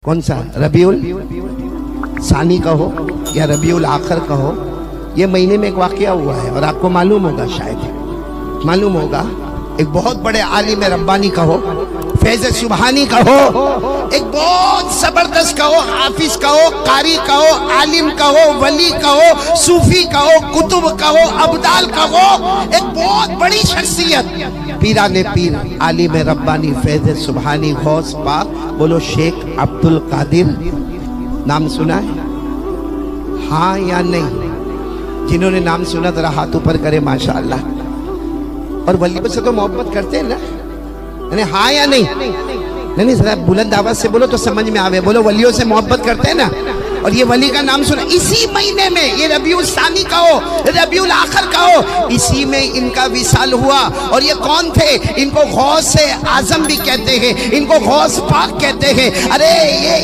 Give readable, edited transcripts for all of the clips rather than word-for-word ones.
کون سا ربیع ثانی کا ہو یا ربیع الاخر کا ہو، یہ مہینے میں ایک واقعہ ہوا ہے اور آپ کو معلوم ہوگا، شاید معلوم ہوگا، ایک بہت بڑے عالم ربانی کا ہو، فیض سبحانی کا ہو، ایک بہت زبردست کا ہو، حافظ کا ہو، قاری کا ہو، عالم کا ہو، ولی کا ہو، صوفی کا ہو، کتب کا ہو، ابدال کا ہو، ایک بہت بڑی شخصیت، پیران پیر، عالم ربانی، فیض سبحانی، غوث پاک، بولو شیخ عبد القادر، نام سنا ہے؟ ہاں یا نہیں؟ جنہوں نے نام سنا ذرا ہاتھ اوپر کرے ماشاءاللہ۔ اور ولیوں سے تو محبت کرتے ہیں نا، یعنی ہاں یا نہیں؟ نہیں ذرا بلند آواز سے بولو تو سمجھ میں آوے، بولو ولیوں سے محبت کرتے ہیں نا۔ اور یہ ولی کا نام سنا، اسی مہینے میں، یہ ربیع الثانی کا ہو، ربیع الاخر کا ہو، اسی میں ان کا وصال ہوا۔ اور یہ کون تھے؟ ان کو غوث اعظم بھی کہتے ہیں، ان کو غوث پاک کہتے ہیں۔ ارے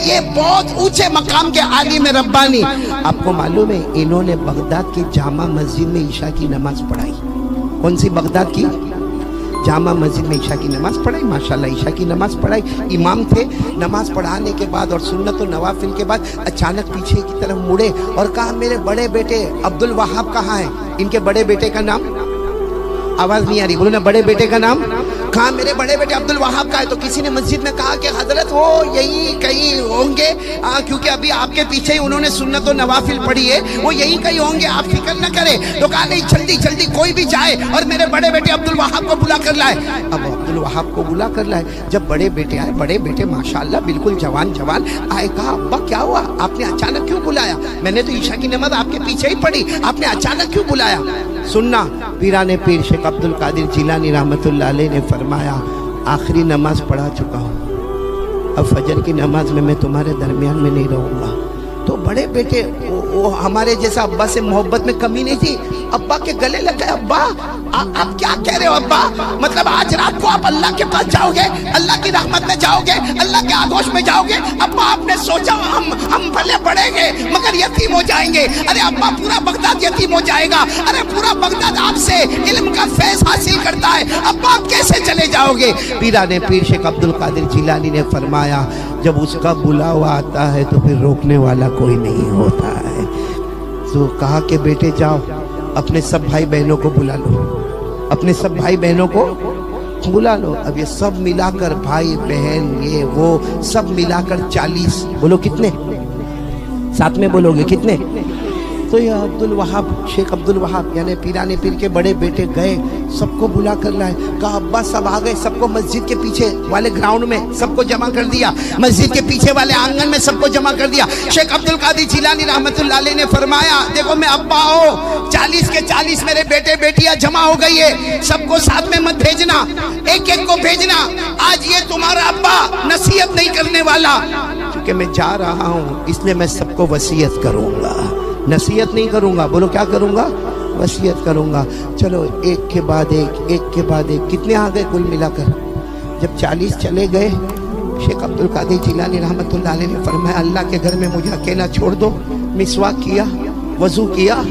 یہ بہت اونچے مقام کے عالم ربانی۔ آپ کو معلوم ہے انہوں نے بغداد کی جامع مسجد میں عشاء کی نماز پڑھائی۔ کون سی؟ بغداد کی جامع مسجد میں عشاء کی نماز پڑھائی، ماشاءاللہ عشاء کی نماز پڑھائی، امام تھے۔ نماز پڑھانے کے بعد اور سنت و نوافل کے بعد اچانک پیچھے کی طرف مڑے اور کہا میرے بڑے بیٹے عبد الوہاب کہاں ہیں؟ ان کے بڑے بیٹے کا نام، آواز نہیں آ رہی، بولو نا، بڑے بیٹے کا نام کہا، میرے بڑے بیٹے عبد الوہاب کا ہے۔ تو کسی نے مسجد میں کہا کہ حضرت وہ یہی کہیں ہوں گے، کیونکہ ابھی آپ کے پیچھے ہی انہوں نے سنت و نوافل پڑھی ہے، وہ یہی کہیں ہوں گے، آپ فکر نہ کریں۔ تو کہا نہیں، جلدی جلدی کوئی بھی جائے اور میرے بڑے بیٹے عبد الوہاب کو بلا کر لائے۔ اب عبد الوہاب کو بلا کر لائے، جب بڑے بیٹے آئے، بڑے بیٹے ماشاءاللہ بالکل جوان آئے، کہا ابا کیا ہوا؟ آپ نے اچانک کیوں بلایا؟ میں نے تو عشاء کی نماز آپ کے پیچھے ہی پڑھی، آپ نے اچانک کیوں بلایا؟ سننا، پیران پیر شیخ عبد القادر جیلانی رحمۃ اللہ علیہ نے فرمایا آخری نماز پڑھا چکا ہوں، اب فجر کی نماز میں تمہارے درمیان میں نہیں رہوں گا۔ تو بڑے بیٹے، وہ ہمارے جیسا ابا سے محبت میں کمی نہیں تھی، ابا کے گلے لگ گئے، ابا آپ کیا کہہ رہے ہو ابا؟ مطلب آج رات کو آپ اللہ کے پاس جاؤ گے، اللہ کی رحمت میں جاؤ گے، اللہ کے آغوش میں جاؤ گے؟ ابا آپ نے سوچا ہم بھلے پڑھیں گے مگر یتیم ہو جائیں گے۔ ارے ابا پورا بغداد یتیم ہو جائے گا، ارے پورا بغداد آپ سے علم کا فیض حاصل کرتا ہے، ابا آپ کیسے چلے جاؤ گے؟ پیران پیر شیخ عبد القادر جیلانی نے فرمایا جب اس کا بلاوا آتا ہے تو پھر روکنے والا کوئی نہیں ہوتا ہے۔ تو کہا کہ بیٹے جاؤ اپنے سب بھائی بہنوں کو بلا لو، اپنے سب بھائی بہنوں کو بلا لو۔ اب یہ سب ملا کر بھائی بہن یہ وہ سب ملا کر 40، بولو کتنے؟ ساتھ میں بولو گے کتنے؟ تو یہ عبد الوہاب، شیخ عبد الوہاب یعنی پیران پیر کے بڑے بیٹے گئے، سب کو بلا کر لائے، کہا ابا سب آ گئے، سب کو مسجد کے پیچھے والے گراؤنڈ میں سب کو جمع کر دیا، مسجد کے پیچھے والے آنگن میں سب کو جمع کر دیا۔ شیخ عبد القادر جیلانی رحمۃ اللہ علیہ نے فرمایا دیکھو میں ابا ہوں، 40 کے 40 میرے بیٹے بیٹیاں جمع ہو گئی ہے، سب کو ساتھ میں مت بھیجنا، ایک ایک کو بھیجنا، آج یہ تمہارا ابا نصیحت نہیں کرنے والا، کیونکہ میں جا رہا ہوں اس لیے میں سب کو وصیت کروں گا، نصیحت نہیں کروں گا، بولو کیا کروں گا؟ وصیت کروں گا۔ چلو ایک کے بعد ایک، ایک کے بعد ایک، کتنے آ گئے کل ملا کر؟ جب 40 چلے گئے، شیخ عبد القادر جیلانی رحمۃ اللہ علیہ نے فرمایا اللہ کے گھر میں مجھے اکیلا چھوڑ دو۔ مسواک کیا، وضو کیا،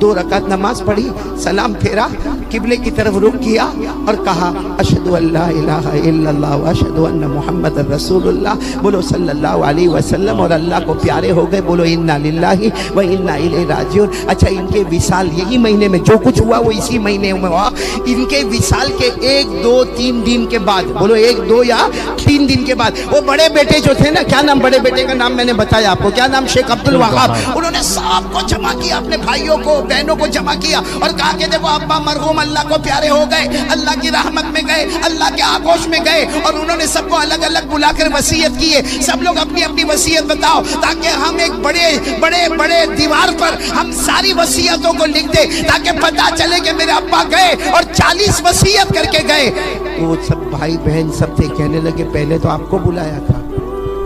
2 رکعت نماز پڑھی، سلام پھیرا، قبلے کی طرف رخ کیا اور کہا اشہد ان لا الہ الا اللہ واشہد ان محمد رسول اللہ، بولو صلی اللہ علیہ وسلم، اور اللہ کو پیارے ہو گئے، بولو انا للہ و انا الیہ راجعون۔ اچھا ان کے وصال یہی مہینے میں، جو کچھ ہوا وہ اسی مہینے میں ہوا۔ ان کے وصال کے 1 2 3 دن کے بعد، بولو 1 2 یا 3 دن کے بعد، وہ بڑے بیٹے جو تھے نا، کیا نام بڑے بیٹے کا نام میں نے بتایا آپ کو، کیا نام؟ شیخ عبد الوہاب۔ انہوں نے سب کو جمع کیا، اپنے بھائیوں کو بہنوں کو جمع کیا اور کہا کہ دیکھو ابا مرحوم اللہ کو پیارے ہو گئے، اللہ کی رحمت میں گئے، اللہ کے آغوش میں گئے، اور انہوں نے سب کو الگ الگ بلا کر وصیت کی ہے، سب لوگ اپنی اپنی وصیت بتاؤ تاکہ ہم ایک بڑے دیوار پر ہم ساری وصیتوں کو لکھ دیں تاکہ پتہ چلے کہ میرے ابا گئے اور 40 وصیت کر کے گئے۔ تو وہ سب بھائی بہن سب تھے، کہنے لگے پہلے تو آپ کو بلایا تھا،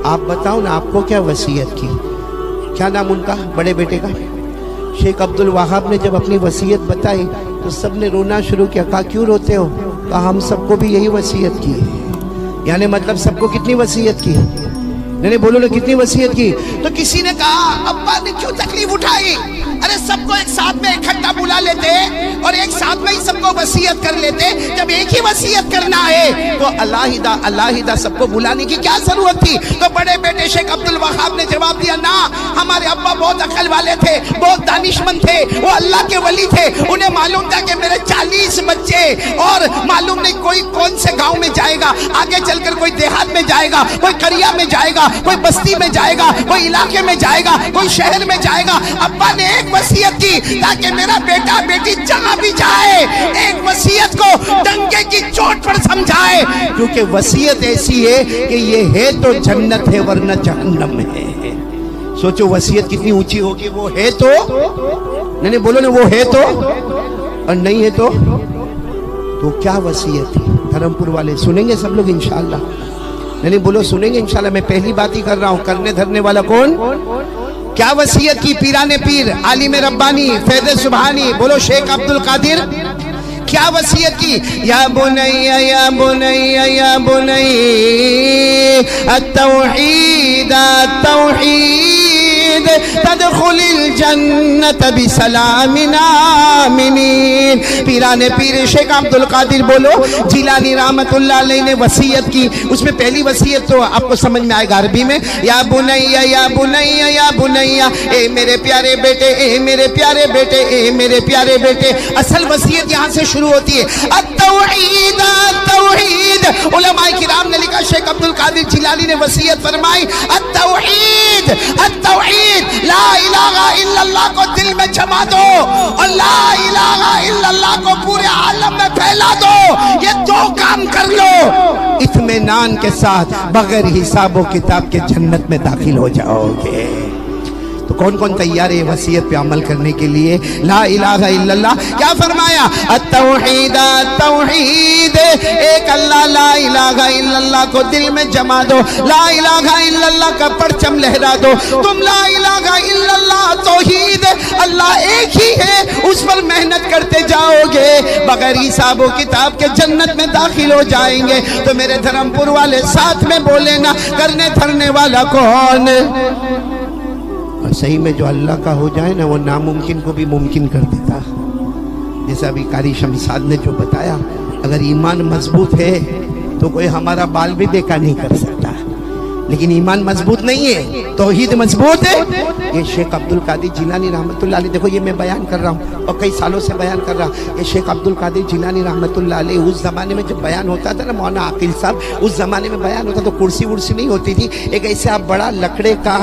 آپ بتاؤ نا آپ کو کیا وصیت کی؟ کیا نام ان کا بڑے بیٹے کا؟ شیخ عبد الوہاب نے جب اپنی وصیت بتائی تو سب نے رونا شروع کیا، کہا کیوں روتے ہو؟ کہا ہم سب کو بھی یہی وصیت کی ہے، یعنی مطلب سب کو کتنی وصیت کی؟ نہیں بولو نا کتنی وصیت کی. تو کسی نے کہا ابا نے کیوں تکلیف اٹھائی؟ ارے سب کو ایک ساتھ میں اکٹھا بلا لیتے اور ایک ساتھ میں ہی سب کو وصیت کر لیتے. جب ایک ہی وصیت کرنا ہے تو علیحدہ علیحدہ سب کو بلانے کی کیا ضرورت تھی؟ تو بڑے بیٹے شیخ عبد الوہاب نے جواب دیا نا، ہمارے ابا بہت عقل والے تھے، بہت دانشمند تھے، وہ اللہ کے ولی تھے. انہیں معلوم تھا کہ میرے 40 بچے اور معلوم نہیں کوئی کون سے گاؤں میں جائے گا، آگے چل کر کوئی دیہات میں جائے گا، کوئی قریہ میں جائے گا، کوئی بستی میں جائے گا، کوئی علاقے میں جائے گا، کوئی شہر میں جائے گا. ابا نے ایک وصیت کی تاکہ میرا بیٹا بیٹی جہاں بھی جائے ایک وصیت کو ڈنگے کی چوٹ پر سمجھائے، کیونکہ وصیت ایسی ہے کہ یہ ہے تو جنت ہے ورنہ جہنم ہے. سوچو وصیت کتنی اونچی ہوگی. وہ ہے تو نہیں بولو نا، وہ ہے تو اور نہیں ہے تو کیا وصیت تھی؟ دھرم پور والے سنیں گے سب لوگ انشاءاللہ. نہیں بولو سنیں گے انشاءاللہ. میں پہلی بات ہی کر رہا ہوں، کرنے دھرنے والا کون؟ کیا وصیت کی پیران پیر عالم ربانی فیض سبحانی؟ بولو شیخ عبد القادر. کیا وصیت کی؟ یا بنی یا بنی یا بنی التوحید التوحید تدخل الجنت بسلام آمنین. پیران پیر شیخ عبد القادر بولو جیلانی رحمت اللہ علیہ نے وصیت کی. اس میں پہلی وصیت تو آپ کو سمجھ میں آئے گا عربی میں، یا بنی یا بنی یا بنی، اے میرے پیارے بیٹے، اے میرے پیارے بیٹے، اے میرے پیارے بیٹے. اصل وصیت یہاں سے شروع ہوتی ہے، التوحید التوحید. علماء کرام نے لکھا، شیخ عبد القادر جیلانی نے وصیت فرمائی التوحید التوحید، لا الہ الا اللہ کو دل میں جما دو اور لا الہ الا اللہ کو پورے عالم میں پھیلا دو. یہ دو کام کر لو، اطمینان کے ساتھ بغیر حساب و کتاب کے جنت میں داخل ہو جاؤ گے. تو کون کون تیار ہے وصیت پہ عمل کرنے کے لیے؟ لا الہ الا اللہ. کیا فرمایا؟ التوحید التوحید، ایک اللہ، لا الہ الا اللہ کو دل میں جما دو، لا الہ الا اللہ کا پرچم لہرا دو. تم لا الہ الا اللہ توحید، اللہ ایک ہی ہے، اس پر محنت کرتے جاؤ گے، بغیر حساب و کتاب کے جنت میں داخل ہو جائیں گے. تو میرے دھرم پور والے ساتھ میں بولے نا، کرنے دھرنے والا کون؟ اور صحیح میں جو اللہ کا ہو جائے نا وہ ناممکن کو بھی ممکن کر دیتا. جیسا ابھی قاری شمساد نے جو بتایا، اگر ایمان مضبوط ہے تو کوئی ہمارا بال بھی دیکھا نہیں کر سکتا. لیکن ایمان مضبوط نہیں ہے، توحید مضبوط ہے. یہ شیخ عبد القادر جیلانی رحمت اللہ علیہ، دیکھو یہ میں بیان کر رہا ہوں اور کئی سالوں سے بیان کر رہا ہوں. یہ شیخ عبد القادر جیلانی رحمت اللہ علیہ اس زمانے میں جب بیان ہوتا تھا نا، مولانا عاقل صاحب، اس زمانے میں بیان ہوتا تو کرسی ورسی نہیں ہوتی تھی. ایک ایسے آپ بڑا لکڑے کا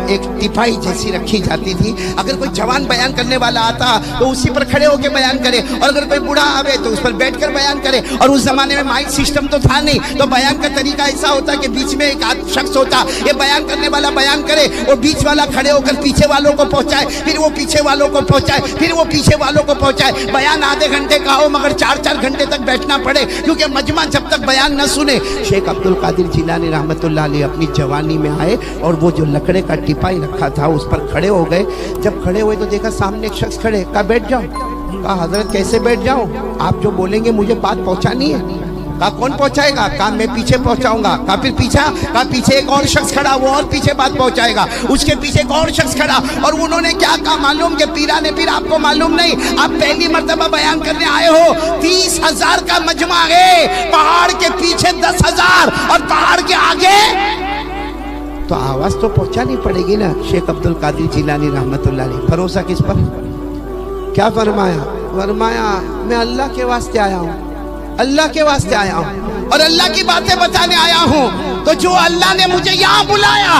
ایک ٹپائی جیسی رکھی جاتی تھی. اگر کوئی جوان بیان کرنے والا آتا تو اسی پر کھڑے ہو کے بیان کرے، اور اگر کوئی بوڑھا آوے تو اس پر بیٹھ کر بیان کرے. اور اس زمانے میں مائک سسٹم تو تھا نہیں، تو بیان کا طریقہ ایسا ہوتا کہ بیچ میں ایک شخص ہوتا، یہ بیان کرنے والا بیان کرے اور بیچ والا کھڑے ہو کر پیچھے والوں کو پہنچائے، پھر وہ پیچھے والوں کو پہنچائے، پھر وہ پیچھے والوں کو پہنچائے. بیان آدھے گھنٹے کا ہو مگر 4 گھنٹے تک بیٹھنا پڑے، کیونکہ مجمع جب تک بیان نہ سنے. شیخ عبد القادر جیلانی رحمت اللہ علیہ اپنی جوانی میں آئے اور وہ جو لکڑے کا ٹپائی رکھا تھا اس پر کھڑے ہو گئے. جب کھڑے ہوئے تو دیکھا سامنے ایک شخص کھڑے، کہا بیٹھ جاؤ. کہا حضرت کیسے بیٹھ جاؤں؟ آپ جو بولیں گے مجھے بات پہنچانی ہے. کہا کون پہنچائے گا؟ کہا میں پیچھے پہنچاؤں گا. کہا پھر پیچھے؟ کہا پیچھے ایک اور شخص کھڑا، وہ اور پیچھے بات پہنچائے گا. اس کے پیچھے ایک اور شخص کھڑا، اور انہوں نے کیا کہا معلوم؟ کہ پیران پیر آپ کو معلوم نہیں، آپ پہلی مرتبہ بیان کرنے آئے ہو، 30,000 کا مجمع ہے، پہاڑ کے پیچھے 10,000 اور پہاڑ کے آگے، تو آواز تو پہنچانی پڑے گی نا. شیخ عبد القادر جیلانی رحمت اللہ علیہ بھروسہ کس پر؟ کیا فرمایا؟ فرمایا میں اللہ کے واسطے آیا ہوں، اللہ کے واسطے آیا ہوں اور اللہ کی باتیں بتانے آیا ہوں. تو جو اللہ نے مجھے یہاں بلایا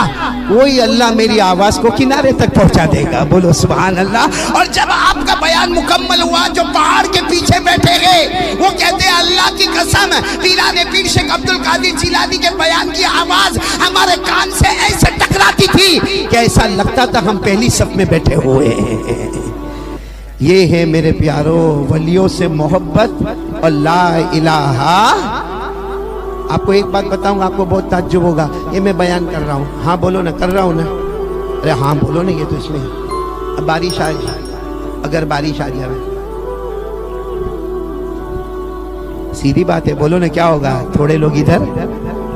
وہی اللہ میری آواز کو کنارے تک پہنچا دے گا. بولو سبحان اللہ. اور جب آپ کا بیان مکمل ہوا، جو پہاڑ کے پیچھے بیٹھے گئے وہ کہتے ہیں اللہ کی قسم، پیران پیر شیخ عبد القادر جیلانی کے بیان کی آواز ہمارے کان سے ایسے ٹکراتی تھی کہ ایسا لگتا تھا ہم پہلی صف میں بیٹھے ہوئے ہیں. یہ ہے میرے پیارو ولیوں سے محبت اور لا الہ. آپ کو ایک بات بتاؤں گا، آپ کو بہت تعجب ہوگا، یہ میں بیان کر رہا ہوں. ہاں بولو نا، کر رہا ہوں نا. ارے ہاں بولو نا. یہ تو اس میں اب بارش آ جائے، اگر بارش آ جائے سیدھی بات ہے، بولو نا کیا ہوگا؟ تھوڑے لوگ ادھر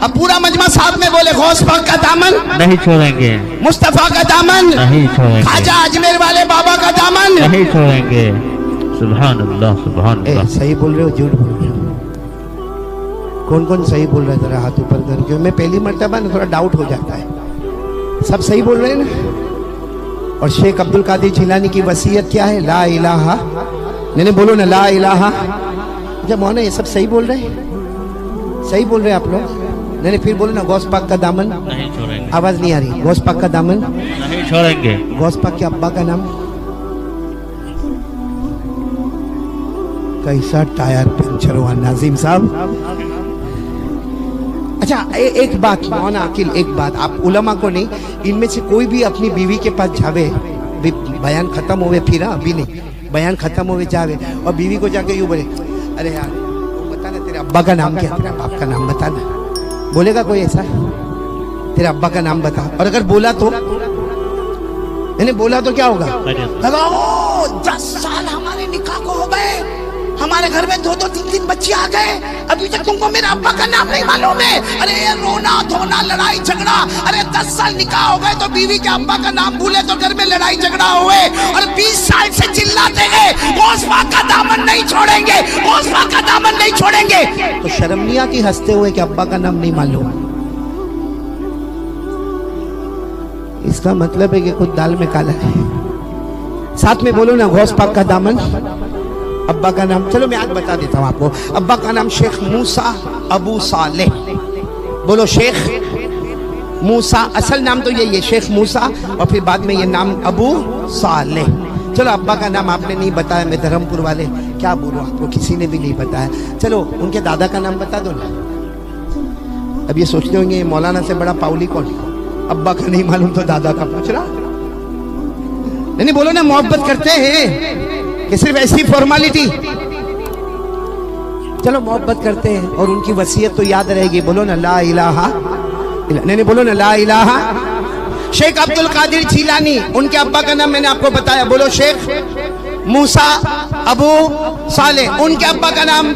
اب پورا مجمع ساتھ میں بولے غوث پاک کا دامن نہیں چھوڑیں گے، مصطفیٰ کا دامن نہیں چھوڑیں گے، خواجہ اجمیر والے بابا کا دامن نہیں چھوڑیں گے۔ سبحان اللہ سبحان اللہ۔ صحیح بول رہے ہو جھوٹ بول رہے ہو؟ کون کون صحیح بول رہا ہے ذرا ہاتھ اوپر کر کے؟ میں پہلی مرتبہ نا تھوڑا ڈاؤٹ ہو جاتا ہے، سب صحیح بول رہے ہیں نا؟ اور شیخ عبد القادر جیلانی کی وصیت کیا ہے؟ لا الہ، نہیں بولو نا لا الہ۔ اچھا مولانا یہ سب صحیح بول رہے ہیں؟ صحیح بول رہے ہیں آپ لوگ؟ نہیں پھر بولو نا غوث پاک کا دامن، نہیں چھوڑیں گے، آواز نہیں آ رہی، غوث پاک کا دامن نہیں چھوڑیں گے۔ غوث پاک کے ابا کا نام؟ کیسا ٹائر پنچر ہوا ناظم صاحب۔ اچھا ایک بات مولانا عاقل، ایک بات آپ علماء کو نہیں، ان میں سے کوئی بھی اپنی بیوی کے پاس جاوے، بیان ختم ہوئے پھر ابھی نہیں، بیان ختم ہوئے جاوے اور بیوی کو جا کے یوں بولے ارے یار بتا نا تیرے ابا کا نام کیا، تیرے باپ کا نام بتا نا، بولے گا کوئی ایسا؟ تیرے ابا کا نام بتا، اور اگر بولا تو یعنی بولا تو کیا ہوگا؟ 10 سال ہمارے نکاح کو ہو گئے، ہمارے گھر میں 2 3 بچے آ گئے، ابھی تک تم کو میرے ابا کا نام نہیں معلوم ہے۔ ارے رونا دھونا لڑائی جھگڑا، ارے 10 سال نکاح ہو گئے تو بیوی کے ابا کا نام بھولے تو گھر میں لڑائی جھگڑا ہوئے، اور 20 سال سے چلاتے گئے غوث پاک کا دامن نہیں چھوڑیں گے، غوث پاک کا دامن نہیں چھوڑیں گے، تو شرم نہیں آتی ہنستے ہوئے کہ ابا کا نام نہیں معلوم؟ اس کا مطلب ہے کہ خود دال میں کالا ہے۔ ساتھ میں بولو نا غوث پاک کا دامن، ابا کا نام، چلو میں آج بتا دیتا ہوں آپ کو، ابا کا نام شیخ موسیٰ ابو صالح، بولو شیخ موسیٰ، اصل نام تو یہی ہے شیخ موسیٰ، اور پھر بعد میں یہ نام ابو صالح۔ چلو ابا کا نام آپ نے نہیں بتایا، میں دھرم پور والے کیا بولوں آپ کو، کسی نے بھی نہیں بتایا، چلو ان کے دادا کا نام بتا دو نا۔ اب یہ سوچتے ہوں گے مولانا سے بڑا پاؤلی کون، ابا کا نہیں معلوم تو دادا کا پوچھ رہا؟ نہیں بولو نا، محبت کرتے ہیں کہ صرف ایسی فارمالٹی؟ چلو محبت کرتے ہیں اور ان کی وصیت تو یاد رہے گی، بولو نا لا الہ، نہیں بولو نا لا الہ۔ شیخ عبد القادر جیلانی، ان کے ابا کا نام میں نے آپ کو بتایا، بولو شیخ موسیٰ ابو صالح، ان کے ابا کا نام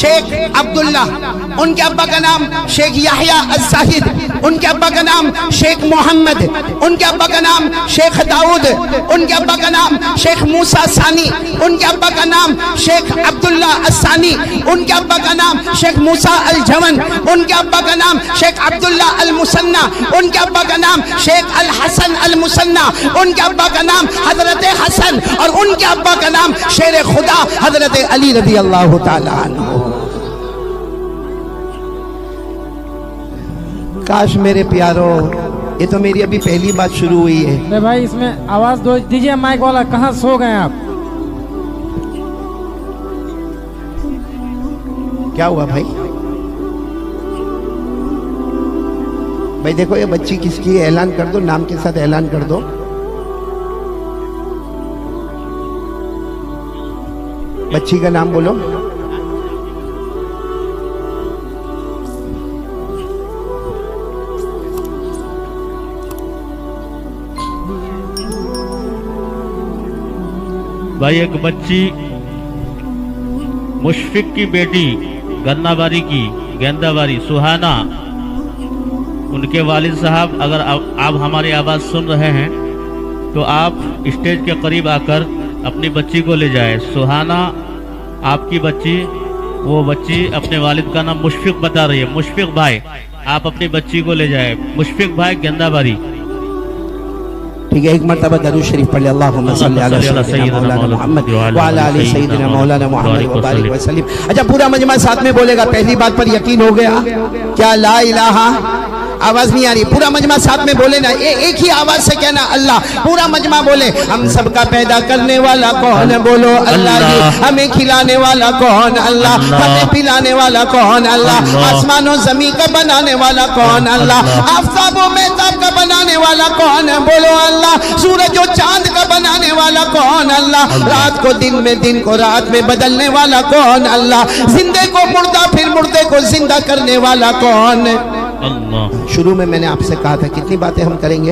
شیخ عبداللہ، ان کے ابا کا نام شیخ یحییٰ الزاہد، ان کے ابا کا نام شیخ محمد، ان کے ابا کا نام شیخ داؤد، ان کے ابا کا نام شیخ موسیٰ ثانی، ان کے ابا کا نام شیخ عبداللہ الثانی، ان کے ابا کا نام شیخ موسیٰ الجون، ان کے ابا کا نام شیخ عبداللہ المثنی، ان کے ابا کا نام شیخ الحسن المثنی، ان کے ابا کا نام حضرت حسن، اور ان کے ابا کا نام شیر خدا حضرت علی رضی اللہ تعالیٰ عنہ۔ کاش میرے پیارو، یہ تو میری ابھی پہلی بات شروع ہوئی ہے۔ بھائی اس میں آواز دو دیجئے، مائک والا، کہاں سو گئے آپ؟ کیا ہوا بھائی؟ بھائی دیکھو یہ بچی کس کی ہے، اعلان کر دو، نام کے ساتھ اعلان کر دو۔ بچی کا نام بولو۔ بھائی ایک بچی مشفق کی بیٹی گنا باری کی گیندا باری سہانا، ان کے والد صاحب اگر آپ ہماری آواز سن رہے ہیں تو آپ اسٹیج کے قریب آ کر اپنی بچی کو لے جائیں۔ سہانا آپ کی بچی، وہ بچی اپنے والد کا نام مشفق بتا رہی ہے، مشفق بھائی آپ اپنی بچی کو لے جائیں، مشفق بھائی گیندا باری۔ ٹھیک ہے، ایک مرتبہ درود شریف پڑھ لیں، اللہم صلی علی سیدنا مولانا محمد وعلی آل سیدنا مولانا محمد وبارک وسلم۔ اچھا پورا مجمع ساتھ میں بولے گا، پہلی بات پر یقین ہو گیا کیا؟ لا الہ، آواز نہیں آ رہی، پورا مجمع ساتھ میں بولے نا، ایک ہی آواز سے کہنا اللہ، پورا مجمع بولے، ہم سب کا پیدا کرنے والا کون؟ بولو اللہ جی۔ ہمیں کھلانے والا کون؟ اللہ۔ ہمیں پلانے والا کون؟ اللہ۔ آسمان و زمین کا بنانے والا کون؟ اللہ۔ آفتاب و مہتاب کا بنانے والا کون؟ بولو اللہ۔ سورج و چاند کا بنانے والا کون؟ اللہ۔ رات کو دن میں، دن کو رات میں بدلنے والا کون؟ اللہ۔ زندے کو مردہ، پھر مردے کو زندہ کرنے والا کون؟ اللہ۔ شروع میں نے آپ سے کہا تھا کتنی باتیں ہم کریں گے؟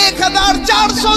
1400